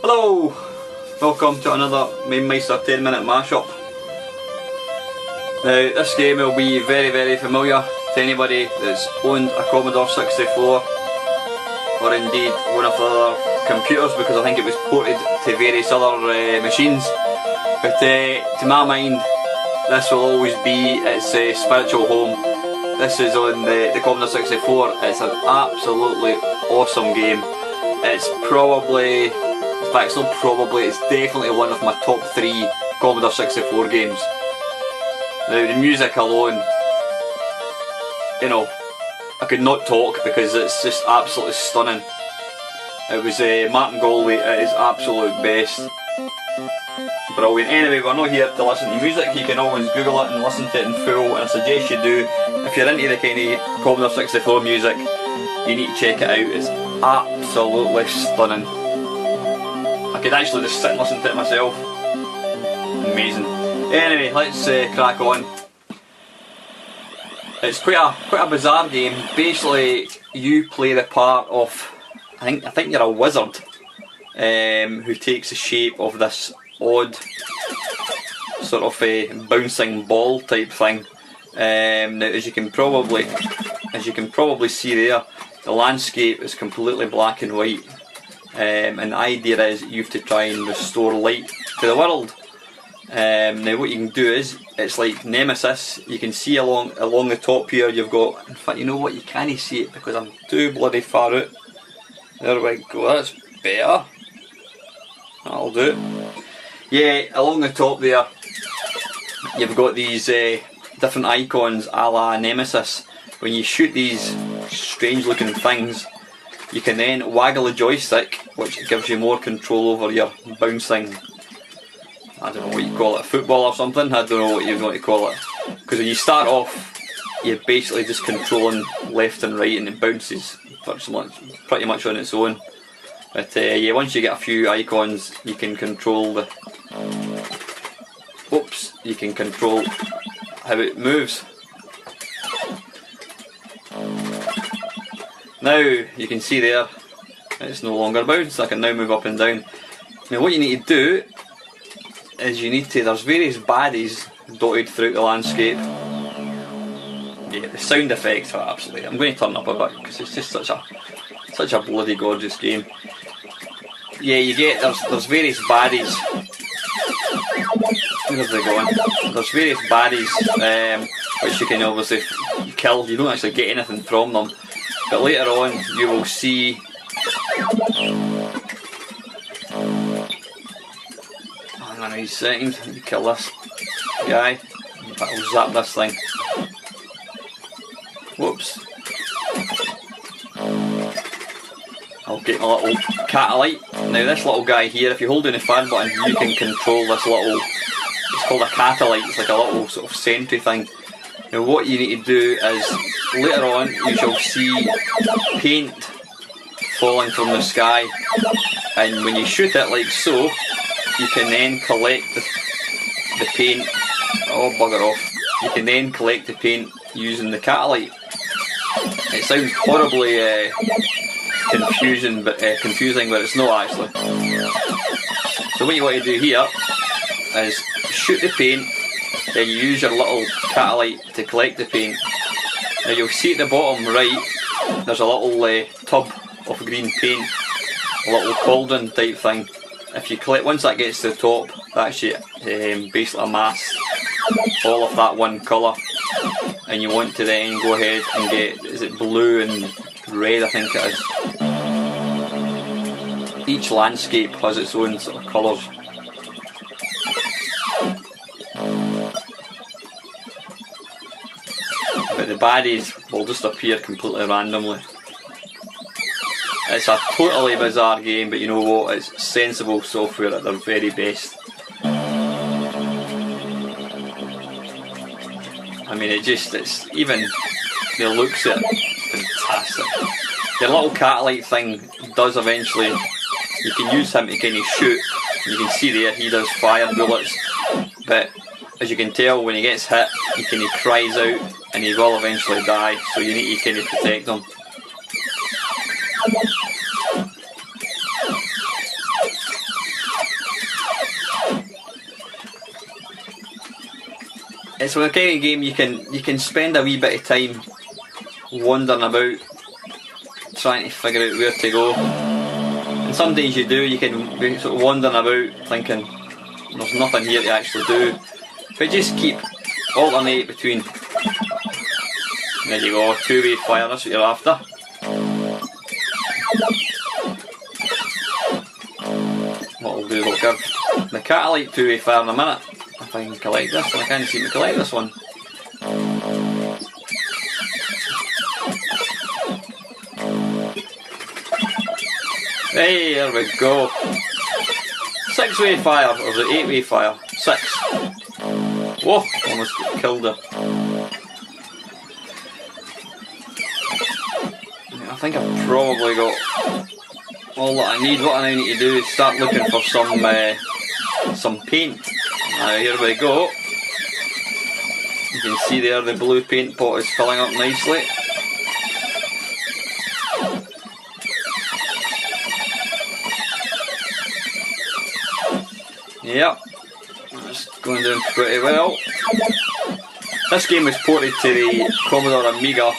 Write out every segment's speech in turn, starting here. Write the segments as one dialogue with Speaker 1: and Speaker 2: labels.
Speaker 1: Hello! Welcome to another Mamemeister 10-minute mashup. Now this game will be very familiar to anybody that's owned a Commodore 64 or indeed one of the other computers, because I think it was ported to various other machines. But to my mind, this will always be its spiritual home. This is on the Commodore 64. It's an absolutely awesome game. It's probably, in fact it's not probably, it's definitely one of my top 3 Commodore 64 games. Now the music alone, you know, I could not talk because it's just absolutely stunning. It was Martin Galway at his absolute best. Brilliant. Anyway, we're not here to listen to music. You can always Google it and listen to it in full, and I suggest you do. If you're into the kind of Commodore 64 music, you need to check it out. It's absolutely stunning. I could actually just sit and listen to it myself. Amazing. Anyway, let's crack on. It's quite a bizarre game. Basically, you play the part of, I think you're a wizard who takes the shape of this odd sort of a bouncing ball type thing. Now, as you can probably see there, the landscape is completely black and white, and the idea is you have to try and restore light to the world. Now what you can do is, it's like Nemesis. You can see along the top here, you've got, in fact you know what, you can't see it because I'm too bloody far out. There we go, that's better. That'll do. Yeah, along the top there, you've got these different icons a la Nemesis. When you shoot these strange looking things, you can then waggle the joystick, which gives you more control over your bouncing, I don't know what you call it, football or something, I don't know what you want to call it. Because when you start off, you're basically just controlling left and right, and it bounces pretty much on its own. But yeah, once you get a few icons, you can control the, you can control how it moves. Now you can see there, it's no longer bounced. I can now move up and down. Now what you need to do is there's various baddies dotted throughout the landscape. Yeah, the sound effects are absolutely, I'm going to turn up a bit because it's just such a bloody gorgeous game. Yeah, you get, there's various baddies. Where's they going? There's various baddies which you can obviously kill. You don't actually get anything from them, but later on you will see. Hang on a second, let me kill this guy. In fact, I'll zap this thing. Whoops. I'll get my little catalyte. Now this little guy here, if you hold down the fan button, you can control this little, it's called a catalyte, it's like a little sort of sentry thing. Now what you need to do is, later on you shall see paint falling from the sky, and when you shoot it like so, you can then collect the paint. Oh bugger off. You can then collect the paint using the catalyte. It sounds horribly confusing, but it's not actually. So what you want to do here is shoot the paint, then you use your little catalyte to collect the paint. Now you'll see at the bottom right, there's a little tub of green paint, a little cauldron type thing. If you collect, once that gets to the top, that actually basically masks all of that one colour, and you want to then go ahead and get, is it blue and red, I think it is. Each landscape has its own sort of colours. But the baddies will just appear completely randomly. It's a totally bizarre game, but you know what, it's sensible software at their very best. I mean, it's even the looks at it, fantastic. Your little catalyte thing does eventually, you can use him to kind of shoot. You can see there, he does fire bullets, but as you can tell, when he gets hit, he kind of cries out and he will eventually die, so you need to kind of protect him. it's a kind of game you can spend a wee bit of time wandering about, trying to figure out where to go. And some days you do, you can be sort of wandering about thinking there's nothing here to actually do. But just keep alternate between. There you go, two-way fire, that's what you're after. What we'll do, we'll give the Catalyte two-way fire in a minute. If I can collect this, and I can't seem to collect this one. Hey, there we go. Six-way fire, or was it eight-way fire? Six. Whoa, almost killed her. I think I've probably got all that I need. What I now need to do is start looking for some paint. Now here we go. You can see there the blue paint pot is filling up nicely. Yep, that's going down pretty well. This game was ported to the Commodore Amiga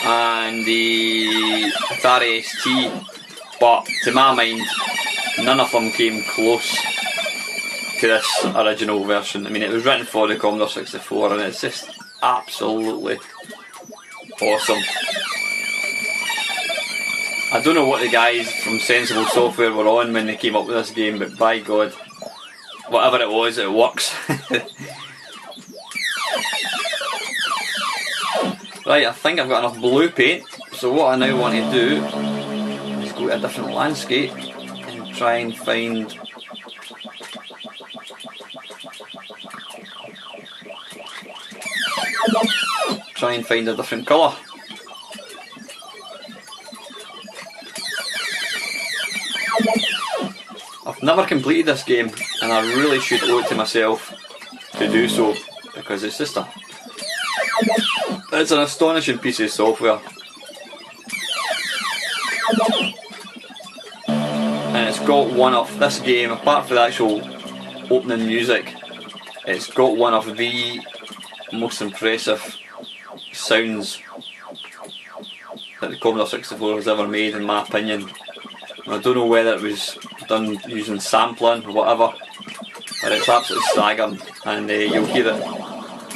Speaker 1: and the Atari ST, but to my mind none of them came close to this original version. I mean, it was written for the Commodore 64 and it's just absolutely awesome. I don't know what the guys from Sensible Software were on when they came up with this game, but by God, whatever it was, it works. Right, I think I've got enough blue paint, so what I now want to do is go to a different landscape and try and find a different colour. I've never completed this game and I really should owe it to myself to do so, because it's an astonishing piece of software. And it's got one of, this game, apart from the actual opening music, it's got one of the most impressive sounds that the Commodore 64 has ever made, in my opinion. And I don't know whether it was done using sampling or whatever, but it's absolutely staggering, and you'll hear it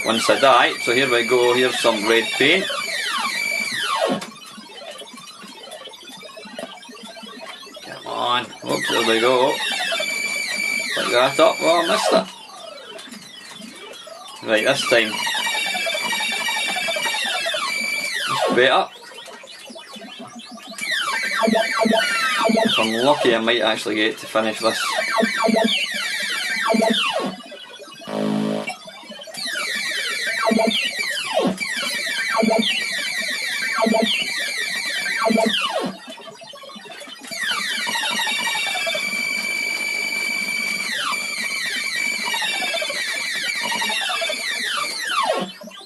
Speaker 1: once I die. So here we go, here's some red paint. Come on, oops, there we go. Pick that up, oh I missed it. Right, this time it's better. If I'm lucky I might actually get to finish this.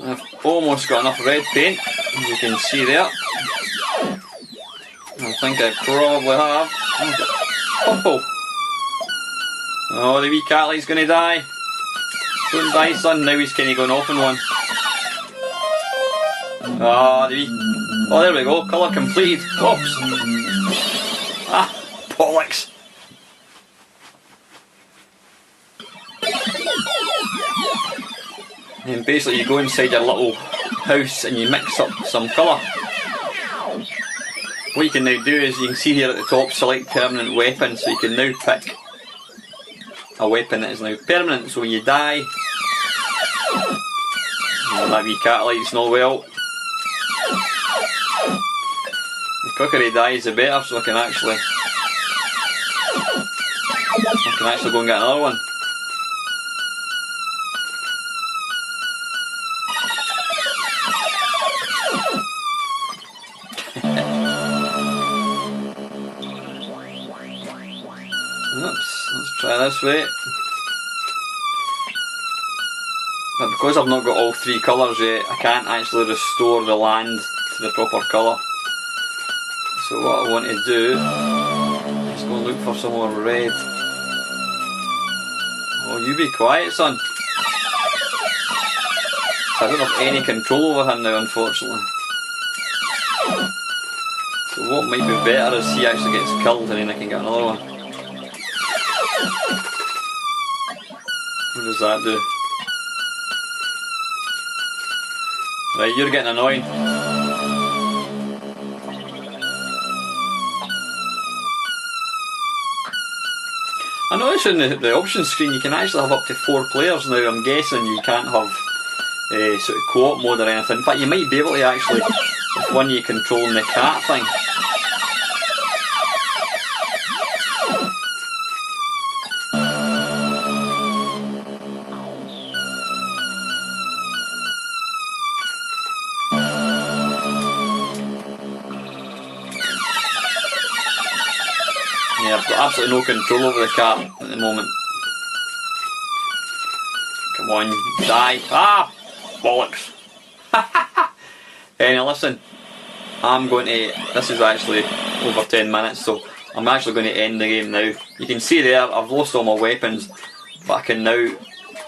Speaker 1: I've almost got enough red paint, as you can see there. I think I probably have. Purple. Oh, the wee Catalyte's going to die. Don't die, son. Now he's kind of going off in one. Oh, there we go. Colour completed. Oops. Ah, bollocks. And basically you go inside your little house and you mix up some colour. What you can now do is, you can see here at the top, select permanent weapon, so you can now pick a weapon that is now permanent, so when you die, that wee Catalyte's not well. The quicker he dies the better, so I can actually go and get another one. Let's try this way. But because I've not got all three colours yet, I can't actually restore the land to the proper colour. So what I want to do is go and look for some more red. Oh, you be quiet, son. I don't have any control over him now, unfortunately. So what might be better is he actually gets killed and then I can get another one. What does that do? Right, you're getting annoying. I noticed in the options screen you can actually have up to 4 players now. I'm guessing you can't have sort of co-op mode or anything. In fact, you might be able to actually, if one of you controlling the cat thing. Yeah, I've got absolutely no control over the cat at the moment. Come on, die. Ah! Bollocks. Anyway, listen. I'm going to... This is actually over 10 minutes, so I'm actually going to end the game now. You can see there, I've lost all my weapons, but I can now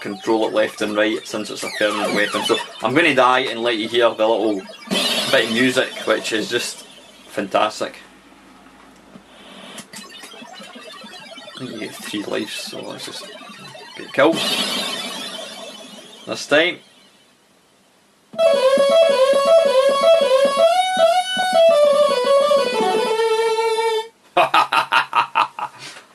Speaker 1: control it left and right since it's a permanent weapon. So I'm going to die and let you hear the little bit of music, which is just fantastic. I think you get 3 lives, so let's just get killed. This time.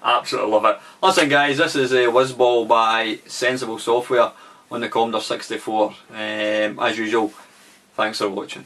Speaker 1: Absolutely love it. Listen guys, this is Wizball by Sensible Software on the Commodore 64. As usual, thanks for watching.